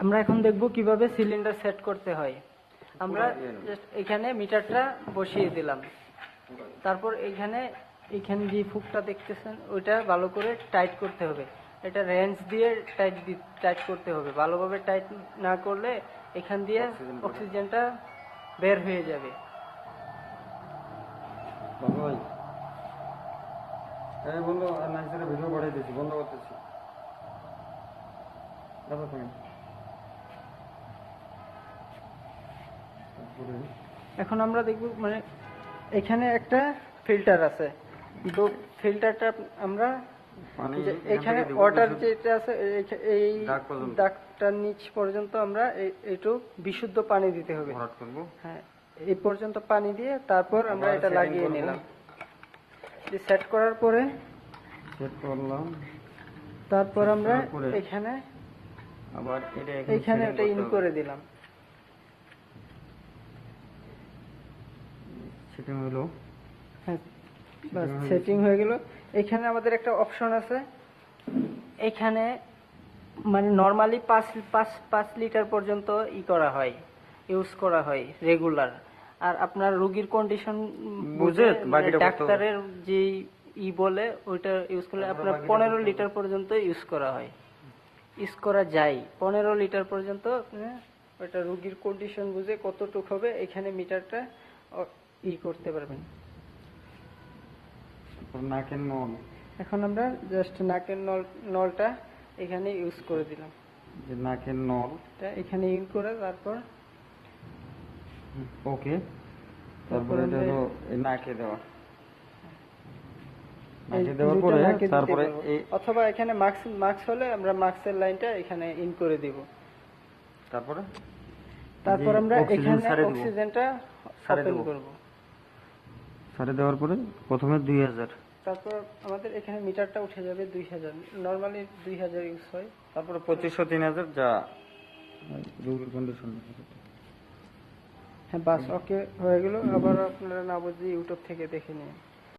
আমরা এখন দেখব কিভাবে সিলিন্ডার সেট করতে হয়। আমরা জাস্ট এখানে মিটারটা বসিয়ে দিলাম, তারপর এখানে যে ফুকটা দেখতেছেন ওইটা ভালো করে টাইট করতে হবে। এটা রেঞ্জ দিয়ে টাইট করতে হবে। ভালোভাবে টাইট না করলে এখান দিয়ে অক্সিজেনটা বের হয়ে যাবে। বন্ধু ভিডিও পাঠিয়ে দিচ্ছি, বন্ধ করতেছি। এখন আমরা দেখব মানে এখানে একটা ফিল্টার আছে, তো ফিল্টারটা আমরা এখানে ওয়াটার যেটা আছে এই দাগটার নিচ পর্যন্ত আমরা একটু বিশুদ্ধ পানি দিতে হবে। হ্যাঁ, এই পর্যন্ত পানি দিয়ে তারপর আমরা এটা লাগিয়ে নিলাম। সেট করার পরে তারপর আমরা এখানে আবার এটা ইন করে দিলাম। সেটিং হলো, হ্যাঁ বাস সেটিং হয়ে গেল। এখানে আমাদের একটা অপশন আছে, এখানে মানে নরমালি 5 লিটার পর্যন্ত করা হয়, ইউজ করা হয় রেগুলার। আর আপনার রোগীর কন্ডিশন বুঝে ডাক্তারের যে বলে ওইটা ইউজ করলে আপনার 15 লিটার পর্যন্ত ইউজ করা হয়, ইউজ করা যায় 15 লিটার পর্যন্ত। ওইটা রোগীর কন্ডিশন বুঝে কতটুক হবে এখানে মিটারটা করতে পারবেন। নাকের নল, এখন আমরা জাস্ট নাকের নলটা এখানে ইউজ করে দিলাম। যে নাকের নলটা এখানে ইউজ করে তারপর ওকে, তারপরে এটা হলো নাকে দেওয়া। নাকে দেওয়ার পরে তারপরে অথবা এখানে মাস্ক হলে আমরা মাস্কের লাইনটা এখানে ইন করে দিব। তারপর আমরা এখানে অক্সিজেনটা ওপেন করব। সারে দেওয়ার পরে প্রথমে 2000, তারপর আমাদের এখানে মিটারটা উঠে যাবে 2000। নরমালি 2000 ইউজ হয়। তারপরে 2500 3000 যা রোগীর কন্ডিশন। হ্যাঁ বাস ওকে হয়ে গেল। আবার আপনারা না বুঝে ইউটিউব থেকে দেখে নিন।